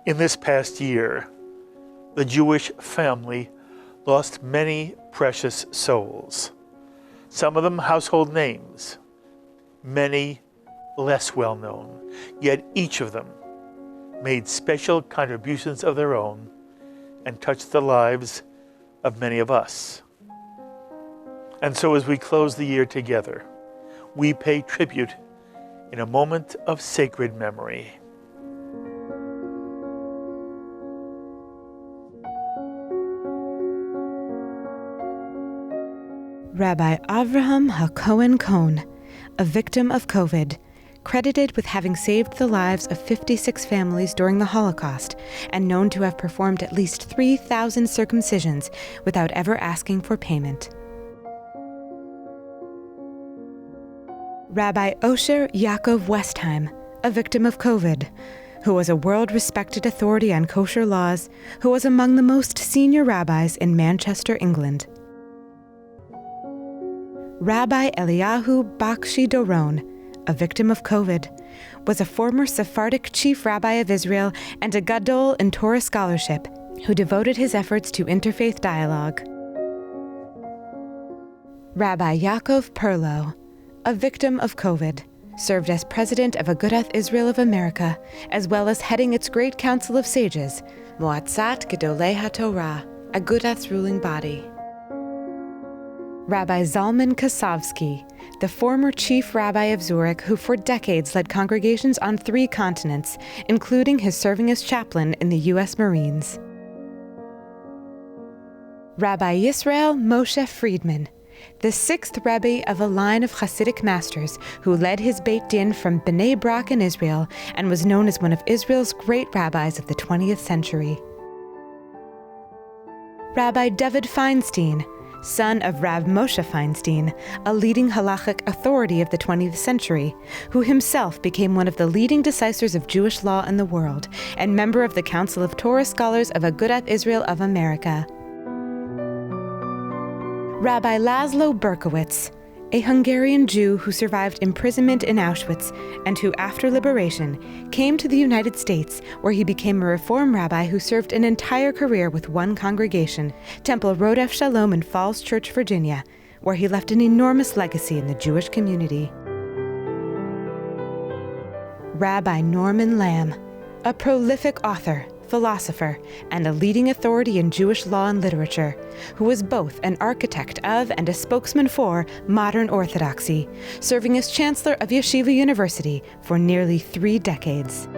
In this past year, the Jewish family lost many precious souls, some of them household names, many less well known, yet each of them made special contributions of their own and touched the lives of many of us. And so as we close the year together, we pay tribute in a moment of sacred memory. Rabbi Avraham HaKohen Cohn, a victim of COVID, credited with having saved the lives of 56 families during the Holocaust and known to have performed at least 3,000 circumcisions without ever asking for payment. Rabbi Osher Yaakov Westheim, a victim of COVID, who was a world-respected authority on kosher laws, who was among the most senior rabbis in Manchester, England. Rabbi Eliyahu Bakshi Doron, a victim of COVID, was a former Sephardic chief rabbi of Israel and a gadol in Torah scholarship who devoted his efforts to interfaith dialogue. Rabbi Yaakov Perlow, a victim of COVID, served as president of Agudath Israel of America, as well as heading its Great Council of Sages, Moatzat Gedolei HaTorah, Agudath's ruling body. Rabbi Zalman Kasavsky, the former chief rabbi of Zurich who for decades led congregations on 3 continents, including his serving as chaplain in the U.S. Marines. Rabbi Yisrael Moshe Freedman, the 6th Rebbe of a line of Hasidic masters who led his Beit Din from Bnei Brak in Israel and was known as one of Israel's great rabbis of the 20th century. Rabbi David Feinstein, son of Rav Moshe Feinstein, a leading halachic authority of the 20th century, who himself became one of the leading decisors of Jewish law in the world and member of the Council of Torah Scholars of Agudath Israel of America. Rabbi Laszlo Berkowitz, a Hungarian Jew who survived imprisonment in Auschwitz and who, after liberation, came to the United States, where he became a Reform rabbi who served an entire career with one congregation, Temple Rodef Shalom in Falls Church, Virginia, where he left an enormous legacy in the Jewish community. Rabbi Norman Lamm, a prolific author, philosopher, and a leading authority in Jewish law and literature, who was both an architect of and a spokesman for modern orthodoxy, serving as chancellor of Yeshiva University for nearly 3 decades.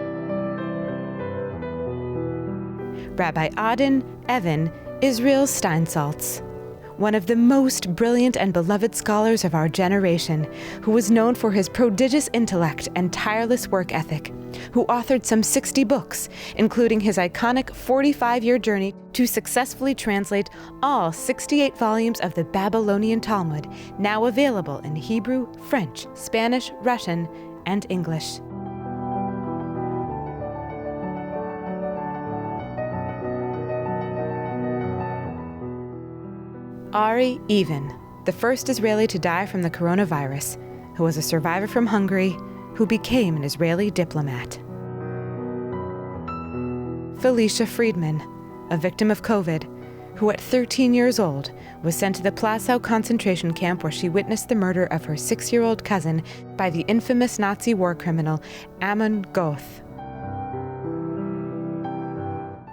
Rabbi Adin Evan Israel Steinsaltz, one of the most brilliant and beloved scholars of our generation, who was known for his prodigious intellect and tireless work ethic, who authored some 60 books, including his iconic 45-year journey to successfully translate all 68 volumes of the Babylonian Talmud, now available in Hebrew, French, Spanish, Russian, and English. Ari Even, the first Israeli to die from the coronavirus, who was a survivor from Hungary, who became an Israeli diplomat. Felicia Freedman, a victim of COVID, who at 13 years old was sent to the Plaszow concentration camp where she witnessed the murder of her 6-year-old cousin by the infamous Nazi war criminal Amon Goth.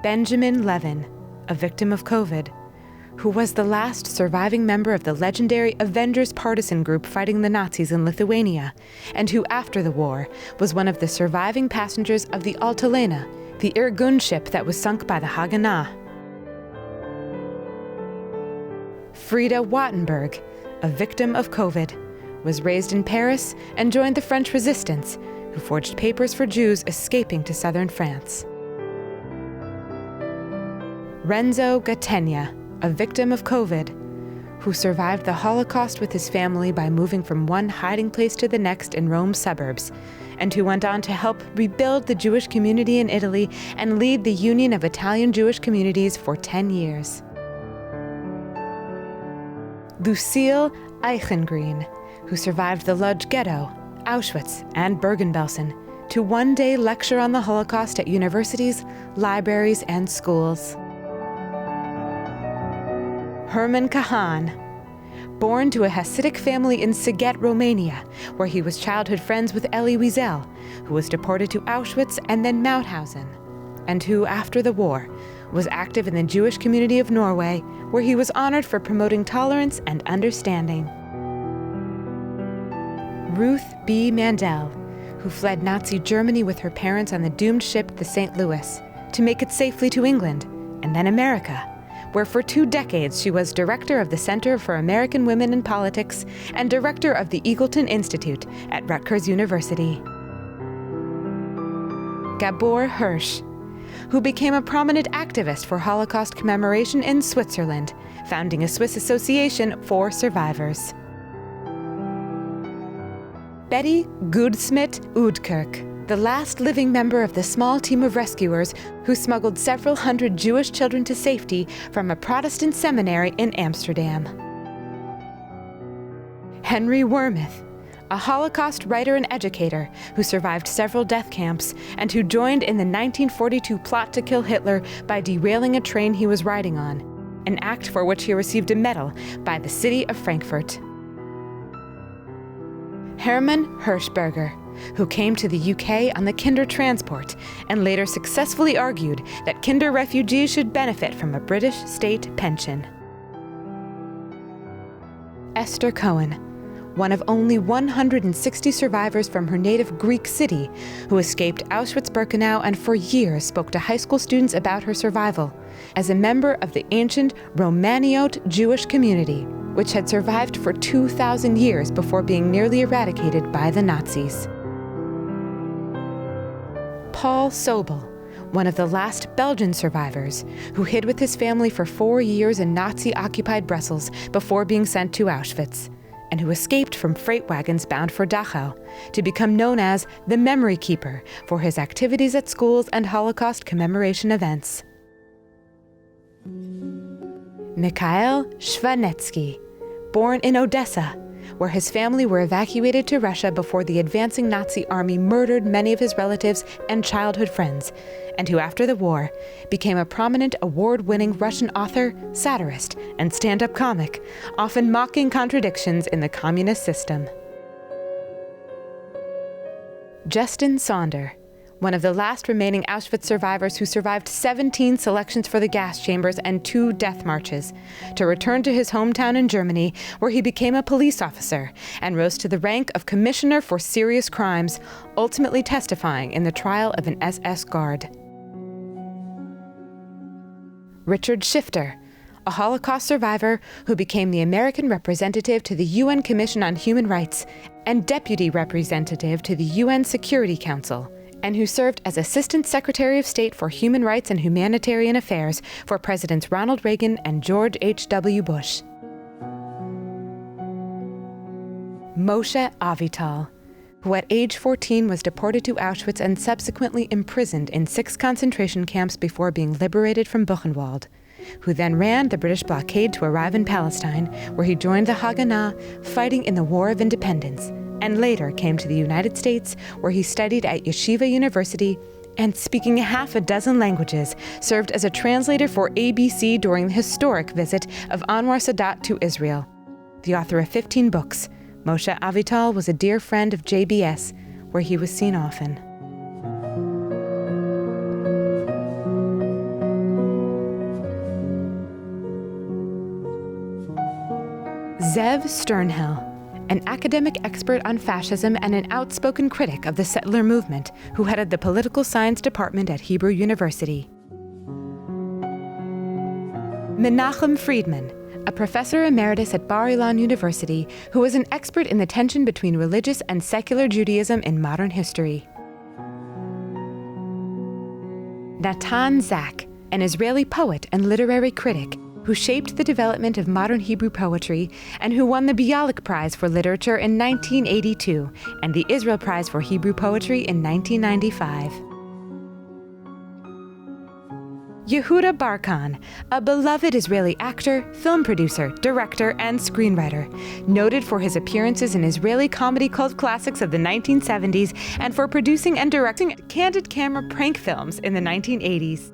Benjamin Levin, a victim of COVID, who was the last surviving member of the legendary Avengers partisan group fighting the Nazis in Lithuania, and who, after the war, was one of the surviving passengers of the Altalena, the Irgun ship that was sunk by the Haganah. Frida Wattenberg, a victim of COVID, was raised in Paris and joined the French Resistance, who forged papers for Jews escaping to southern France. Renzo Gattegna, a victim of COVID, who survived the Holocaust with his family by moving from one hiding place to the next in Rome's suburbs, and who went on to help rebuild the Jewish community in Italy and lead the Union of Italian Jewish Communities for 10 years. Lucille Eichengreen, who survived the Lodz Ghetto, Auschwitz, and Bergen-Belsen, to one day lecture on the Holocaust at universities, libraries, and schools. Herman Kahan, born to a Hasidic family in Siget, Romania, where he was childhood friends with Elie Wiesel, who was deported to Auschwitz and then Mauthausen, and who, after the war, was active in the Jewish community of Norway, where he was honored for promoting tolerance and understanding. Ruth B. Mandel, who fled Nazi Germany with her parents on the doomed ship the St. Louis to make it safely to England, and then America, where for 2 decades she was director of the Center for American Women in Politics and director of the Eagleton Institute at Rutgers University. Gabor Hirsch, who became a prominent activist for Holocaust commemoration in Switzerland, founding a Swiss association for survivors. Betty Goudsmit Oudkirk, the last living member of the small team of rescuers who smuggled several hundred Jewish children to safety from a Protestant seminary in Amsterdam. Henry Wormuth, a Holocaust writer and educator who survived several death camps and who joined in the 1942 plot to kill Hitler by derailing a train he was riding on, an act for which he received a medal by the city of Frankfurt. Hermann Hirschberger, who came to the UK on the Kinder transport and later successfully argued that Kinder refugees should benefit from a British state pension. Esther Cohen, one of only 160 survivors from her native Greek city, who escaped Auschwitz-Birkenau and for years spoke to high school students about her survival as a member of the ancient Romaniot Jewish community, which had survived for 2,000 years before being nearly eradicated by the Nazis. Paul Sobel, one of the last Belgian survivors, who hid with his family for 4 years in Nazi-occupied Brussels before being sent to Auschwitz, and who escaped from freight wagons bound for Dachau to become known as the Memory Keeper for his activities at schools and Holocaust commemoration events. Mikhail Shvanetsky, born in Odessa, where his family were evacuated to Russia before the advancing Nazi army murdered many of his relatives and childhood friends, and who after the war became a prominent award-winning Russian author, satirist, and stand-up comic, often mocking contradictions in the communist system. Justin Sonder, one of the last remaining Auschwitz survivors who survived 17 selections for the gas chambers and 2 death marches, to return to his hometown in Germany, where he became a police officer and rose to the rank of Commissioner for Serious Crimes, ultimately testifying in the trial of an SS guard. Richard Shifter, a Holocaust survivor who became the American representative to the UN Commission on Human Rights and deputy representative to the UN Security Council, and who served as Assistant Secretary of State for Human Rights and Humanitarian Affairs for Presidents Ronald Reagan and George H.W. Bush. Moshe Avital, who at age 14 was deported to Auschwitz and subsequently imprisoned in 6 concentration camps before being liberated from Buchenwald, who then ran the British blockade to arrive in Palestine, where he joined the Haganah, fighting in the War of Independence, and later came to the United States, where he studied at Yeshiva University and, speaking 6 languages, served as a translator for ABC during the historic visit of Anwar Sadat to Israel. The author of 15 books, Moshe Avital was a dear friend of JBS, where he was seen often. Zev Sternhell, an academic expert on fascism and an outspoken critic of the settler movement, who headed the political science department at Hebrew University. Menachem Freedman, a professor emeritus at Bar-Ilan University, who was an expert in the tension between religious and secular Judaism in modern history. Natan Zak, an Israeli poet and literary critic, who shaped the development of modern Hebrew poetry and who won the Bialik Prize for Literature in 1982 and the Israel Prize for Hebrew Poetry in 1995. Yehuda Barkan, a beloved Israeli actor, film producer, director, and screenwriter, noted for his appearances in Israeli comedy cult classics of the 1970s and for producing and directing candid camera prank films in the 1980s.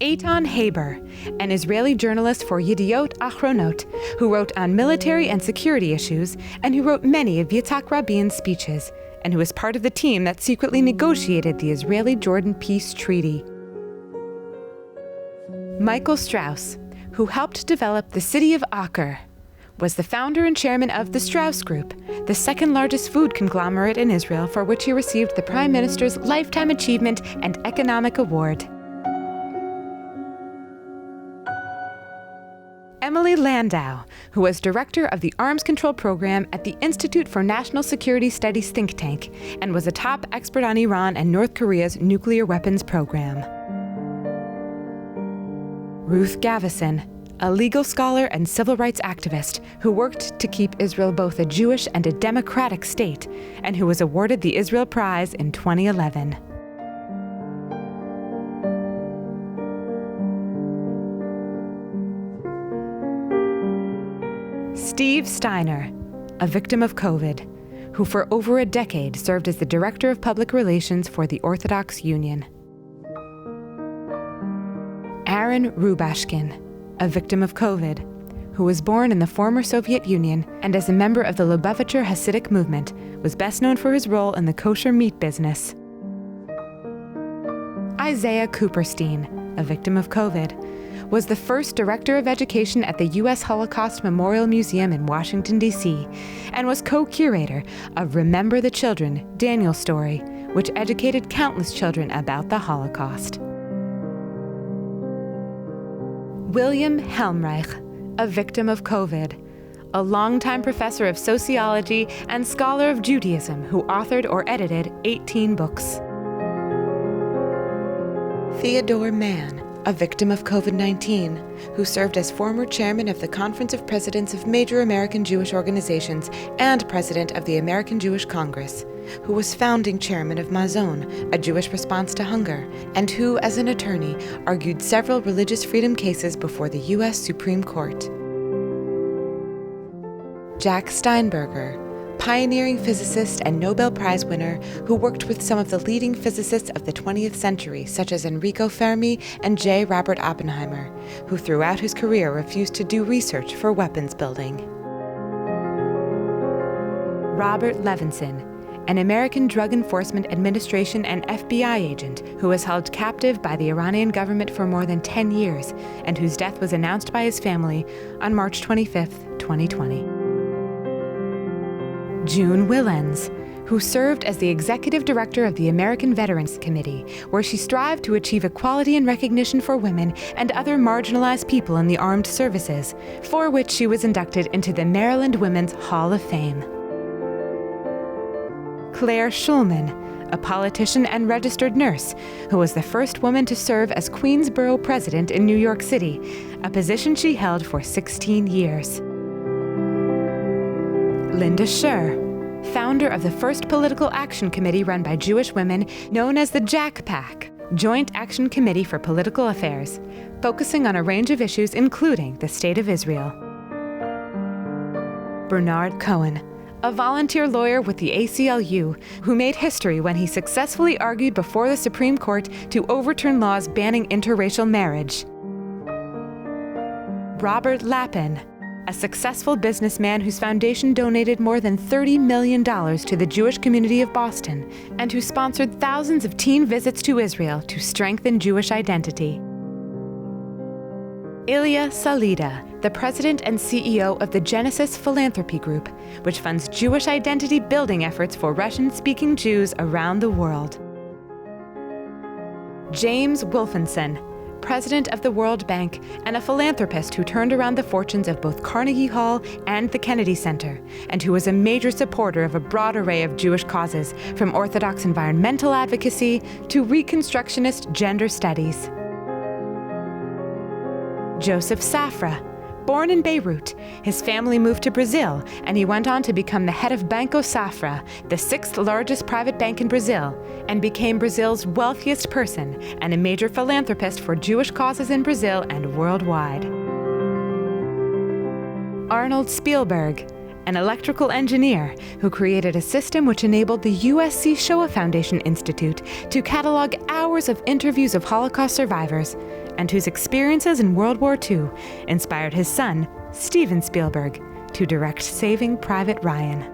Eitan Haber, an Israeli journalist for Yediot Achronot, who wrote on military and security issues and who wrote many of Yitzhak Rabin's speeches, and who was part of the team that secretly negotiated the Israeli-Jordan peace treaty. Michael Strauss, who helped develop the city of Acre, was the founder and chairman of the Strauss Group, the second largest food conglomerate in Israel, for which he received the Prime Minister's Lifetime Achievement and Economic Award. Emily Landau, who was director of the Arms Control Program at the Institute for National Security Studies think tank and was a top expert on Iran and North Korea's nuclear weapons program. Ruth Gavison, a legal scholar and civil rights activist who worked to keep Israel both a Jewish and a democratic state, and who was awarded the Israel Prize in 2011. Steve Steiner, a victim of COVID, who for over a decade served as the Director of Public Relations for the Orthodox Union. Aaron Rubashkin, a victim of COVID, who was born in the former Soviet Union and as a member of the Lubavitcher Hasidic movement, was best known for his role in the kosher meat business. Isaiah Cooperstein, a victim of COVID, was the first director of education at the U.S. Holocaust Memorial Museum in Washington, D.C., and was co-curator of Remember the Children, Daniel's Story, which educated countless children about the Holocaust. William Helmreich, a victim of COVID, a longtime professor of sociology and scholar of Judaism who authored or edited 18 books. Theodore Mann, a victim of COVID-19, who served as former chairman of the Conference of Presidents of Major American Jewish Organizations and president of the American Jewish Congress, who was founding chairman of Mazon, a Jewish response to hunger, and who, as an attorney, argued several religious freedom cases before the U.S. Supreme Court. Jack Steinberger, pioneering physicist and Nobel Prize winner who worked with some of the leading physicists of the 20th century, such as Enrico Fermi and J. Robert Oppenheimer, who throughout his career refused to do research for weapons building. Robert Levinson, an American Drug Enforcement Administration and FBI agent who was held captive by the Iranian government for more than 10 years and whose death was announced by his family on March 25, 2020. June Willens, who served as the executive director of the American Veterans Committee, where she strived to achieve equality and recognition for women and other marginalized people in the armed services, for which she was inducted into the Maryland Women's Hall of Fame. Claire Schulman, a politician and registered nurse, who was the first woman to serve as Queensborough president in New York City, a position she held for 16 years. Linda Scher, founder of the first political action committee run by Jewish women known as the Jack PAC, Joint Action Committee for Political Affairs, focusing on a range of issues including the State of Israel. Bernard Cohen, a volunteer lawyer with the ACLU who made history when he successfully argued before the Supreme Court to overturn laws banning interracial marriage. Robert Lappin, a successful businessman whose foundation donated more than $30 million to the Jewish community of Boston and who sponsored thousands of teen visits to Israel to strengthen Jewish identity. Ilya Salida, the president and CEO of the Genesis Philanthropy Group, which funds Jewish identity building efforts for Russian-speaking Jews around the world. James Wolfenson, president of the World Bank and a philanthropist who turned around the fortunes of both Carnegie Hall and the Kennedy Center, and who was a major supporter of a broad array of Jewish causes, from Orthodox environmental advocacy to Reconstructionist gender studies. Joseph Safra, Born in Beirut, his family moved to Brazil, and he went on to become the head of Banco Safra, the 6th largest private bank in Brazil, and became Brazil's wealthiest person and a major philanthropist for Jewish causes in Brazil and worldwide. Arnold Spielberg, an electrical engineer who created a system which enabled the USC Shoah Foundation Institute to catalog hours of interviews of Holocaust survivors, and whose experiences in World War II inspired his son, Steven Spielberg, to direct Saving Private Ryan.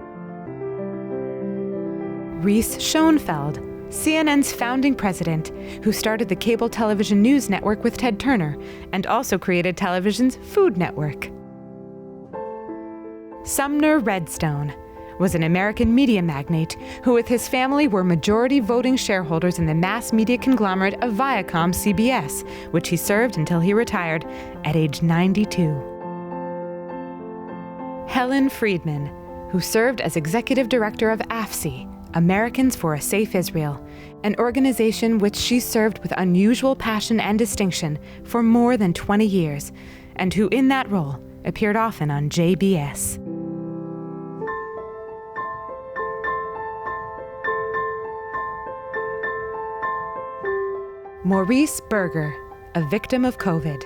Reese Schoenfeld, CNN's founding president, who started the cable television news network with Ted Turner, and also created television's Food Network. Sumner Redstone was an American media magnate who with his family were majority voting shareholders in the mass media conglomerate of Viacom CBS, which he served until he retired at age 92. Helen Freedman, who served as executive director of AFSI, Americans for a Safe Israel, an organization which she served with unusual passion and distinction for more than 20 years, and who in that role appeared often on JBS. Maurice Berger, a victim of COVID,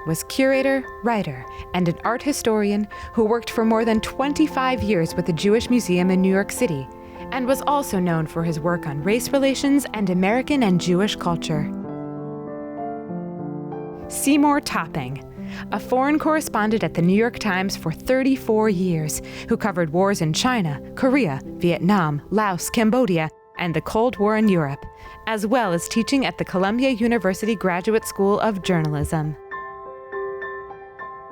was curator, writer, and an art historian who worked for more than 25 years with the Jewish Museum in New York City, and was also known for his work on race relations and American and Jewish culture. Seymour Topping, a foreign correspondent at the New York Times for 34 years, who covered wars in China, Korea, Vietnam, Laos, Cambodia, and the Cold War in Europe, as well as teaching at the Columbia University Graduate School of Journalism.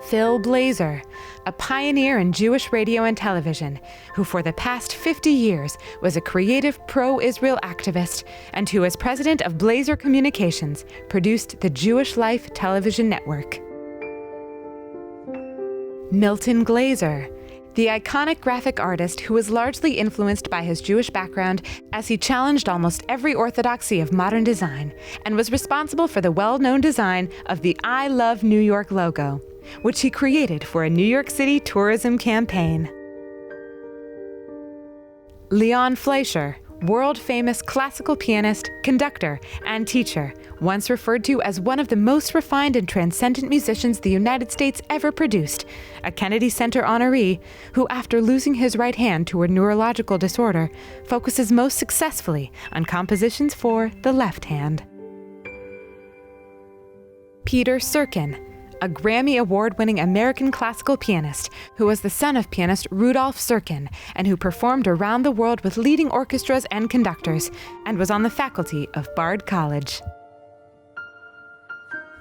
Phil Blazer, a pioneer in Jewish radio and television, who for the past 50 years was a creative pro-Israel activist and who as president of Blazer Communications produced the Jewish Life television network. Milton Glaser, the iconic graphic artist who was largely influenced by his Jewish background as he challenged almost every orthodoxy of modern design and was responsible for the well-known design of the I Love New York logo, which he created for a New York City tourism campaign. Leon Fleischer, world-famous classical pianist, conductor, and teacher, once referred to as one of the most refined and transcendent musicians the United States ever produced, a Kennedy Center honoree who, after losing his right hand to a neurological disorder, focuses most successfully on compositions for the left hand. Peter Serkin, a Grammy Award-winning American classical pianist who was the son of pianist Rudolf Serkin and who performed around the world with leading orchestras and conductors and was on the faculty of Bard College.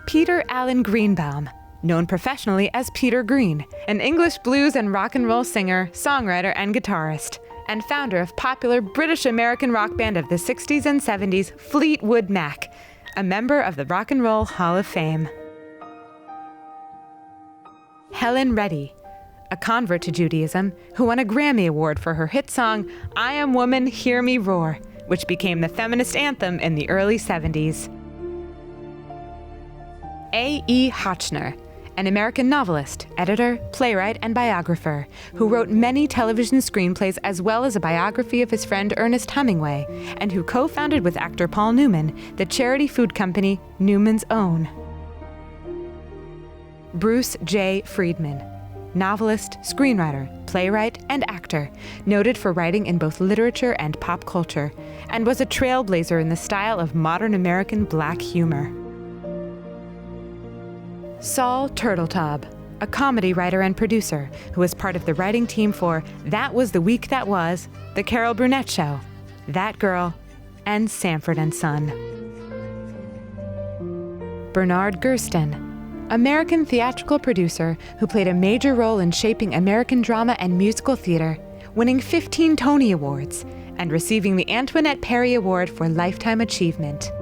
Peter Allen Greenbaum, known professionally as Peter Green, an English blues and rock and roll singer, songwriter, and guitarist, and founder of popular British-American rock band of the 60s and 70s, Fleetwood Mac, a member of the Rock and Roll Hall of Fame. Helen Reddy, a convert to Judaism who won a Grammy Award for her hit song, I Am Woman, Hear Me Roar, which became the feminist anthem in the early 70s. A.E. Hotchner, an American novelist, editor, playwright, and biographer who wrote many television screenplays as well as a biography of his friend Ernest Hemingway, and who co-founded with actor Paul Newman the charity food company Newman's Own. Bruce J. Freedman, novelist, screenwriter, playwright, and actor, noted for writing in both literature and pop culture, and was a trailblazer in the style of modern American black humor. Saul Turteltaub, a comedy writer and producer who was part of the writing team for That Was the Week That Was, The Carol Burnett Show, That Girl, and Sanford and Son. Bernard Gersten, American theatrical producer who played a major role in shaping American drama and musical theater, winning 15 Tony Awards and receiving the Antoinette Perry Award for Lifetime Achievement.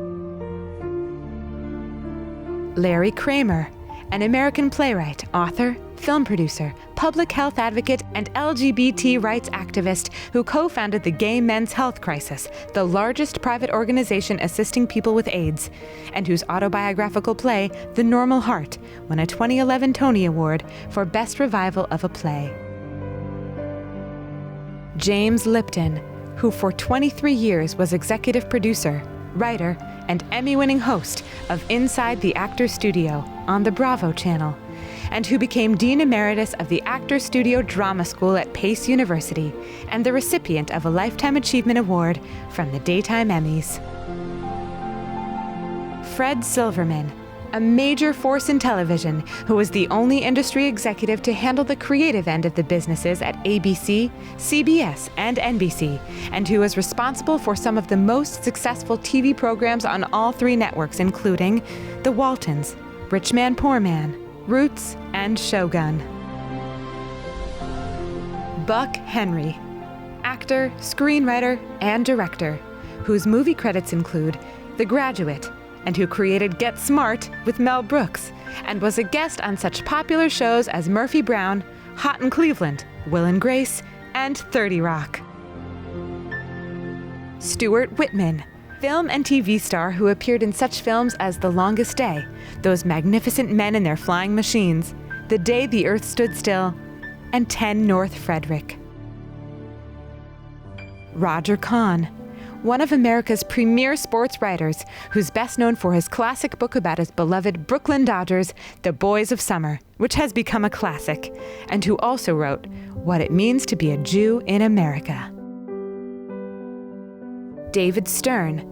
Larry Kramer, an American playwright, author, film producer, public health advocate and LGBT rights activist who co-founded the Gay Men's Health Crisis, the largest private organization assisting people with AIDS, and whose autobiographical play, The Normal Heart, won a 2011 Tony Award for Best Revival of a Play. James Lipton, who for 23 years was executive producer, writer, and Emmy-winning host of Inside the Actors Studio on the Bravo channel, and who became Dean Emeritus of the Actors Studio Drama School at Pace University and the recipient of a Lifetime Achievement Award from the Daytime Emmys. Fred Silverman, a major force in television who was the only industry executive to handle the creative end of the businesses at ABC, CBS, and NBC, and who was responsible for some of the most successful TV programs on all three networks, including The Waltons, Rich Man, Poor Man, Roots, and Shogun. Buck Henry, actor, screenwriter, and director, whose movie credits include The Graduate, and who created Get Smart with Mel Brooks, and was a guest on such popular shows as Murphy Brown, Hot in Cleveland, Will and Grace, and 30 Rock. Stuart Whitman, film and TV star who appeared in such films as The Longest Day, Those Magnificent Men in Their Flying Machines, The Day the Earth Stood Still, and 10 North Frederick. Roger Kahn, one of America's premier sports writers, who's best known for his classic book about his beloved Brooklyn Dodgers, The Boys of Summer, which has become a classic, and who also wrote What It Means to Be a Jew in America. David Stern,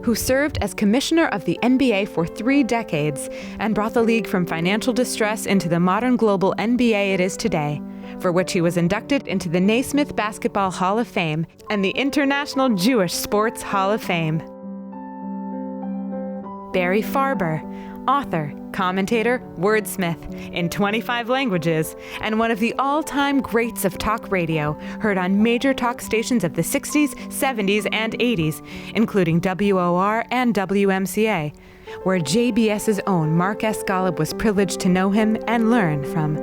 who served as commissioner of the NBA for 3 decades and brought the league from financial distress into the modern global NBA it is today, for which he was inducted into the Naismith Basketball Hall of Fame and the International Jewish Sports Hall of Fame. Barry Farber, author, commentator, wordsmith in 25 languages, and one of the all-time greats of talk radio, heard on major talk stations of the 60s, 70s, and 80s, including WOR and WMCA, where JBS's own Mark S. Golub was privileged to know him and learn from.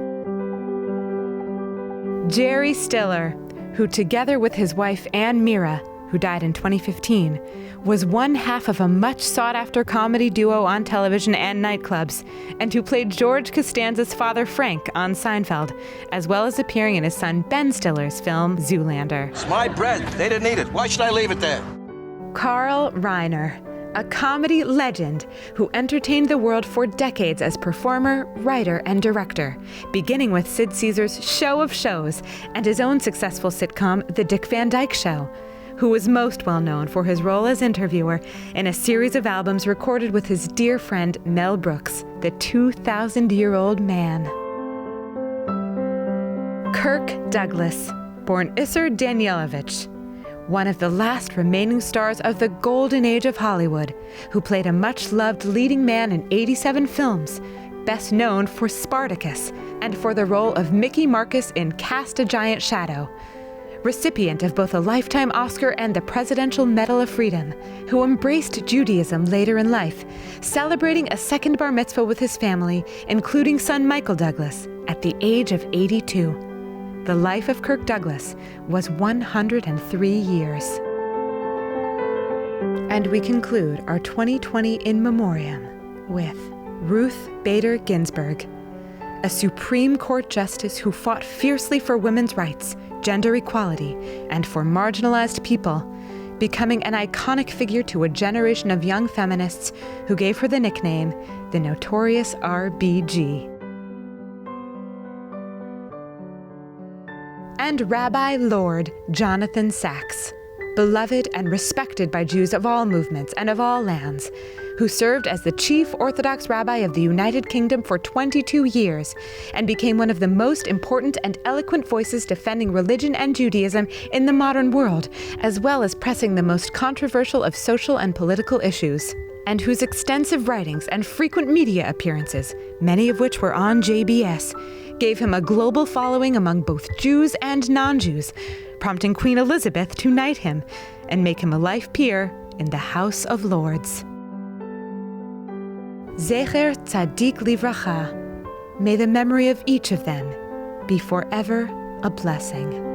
Jerry Stiller, who together with his wife Ann Mira, who died in 2015, was one half of a much sought-after comedy duo on television and nightclubs, and who played George Costanza's father Frank on Seinfeld, as well as appearing in his son Ben Stiller's film Zoolander. It's my bread. They didn't eat it. Why should I leave it there? Carl Reiner, a comedy legend who entertained the world for decades as performer, writer, and director, beginning with Sid Caesar's Show of Shows and his own successful sitcom, The Dick Van Dyke Show, who was most well known for his role as interviewer in a series of albums recorded with his dear friend Mel Brooks, the 2,000-year-old man. Kirk Douglas, born Isser Danielovich, one of the last remaining stars of the golden age of Hollywood, who played a much-loved leading man in 87 films, best known for Spartacus and for the role of Mickey Marcus in Cast a Giant Shadow, recipient of both a Lifetime Oscar and the Presidential Medal of Freedom, who embraced Judaism later in life, celebrating a second bar mitzvah with his family, including son Michael Douglas, at the age of 82. The life of Kirk Douglas was 103 years. And we conclude our 2020 In Memoriam with Ruth Bader Ginsburg, a Supreme Court justice who fought fiercely for women's rights, gender equality, and for marginalized people, becoming an iconic figure to a generation of young feminists who gave her the nickname, the Notorious RBG. And Rabbi Lord Jonathan Sacks, beloved and respected by Jews of all movements and of all lands, who served as the chief Orthodox rabbi of the United Kingdom for 22 years and became one of the most important and eloquent voices defending religion and Judaism in the modern world, as well as pressing the most controversial of social and political issues, and whose extensive writings and frequent media appearances, many of which were on JBS, gave him a global following among both Jews and non-Jews, prompting Queen Elizabeth to knight him and make him a life peer in the House of Lords. Zecher Tzadik Livracha, may the memory of each of them be forever a blessing.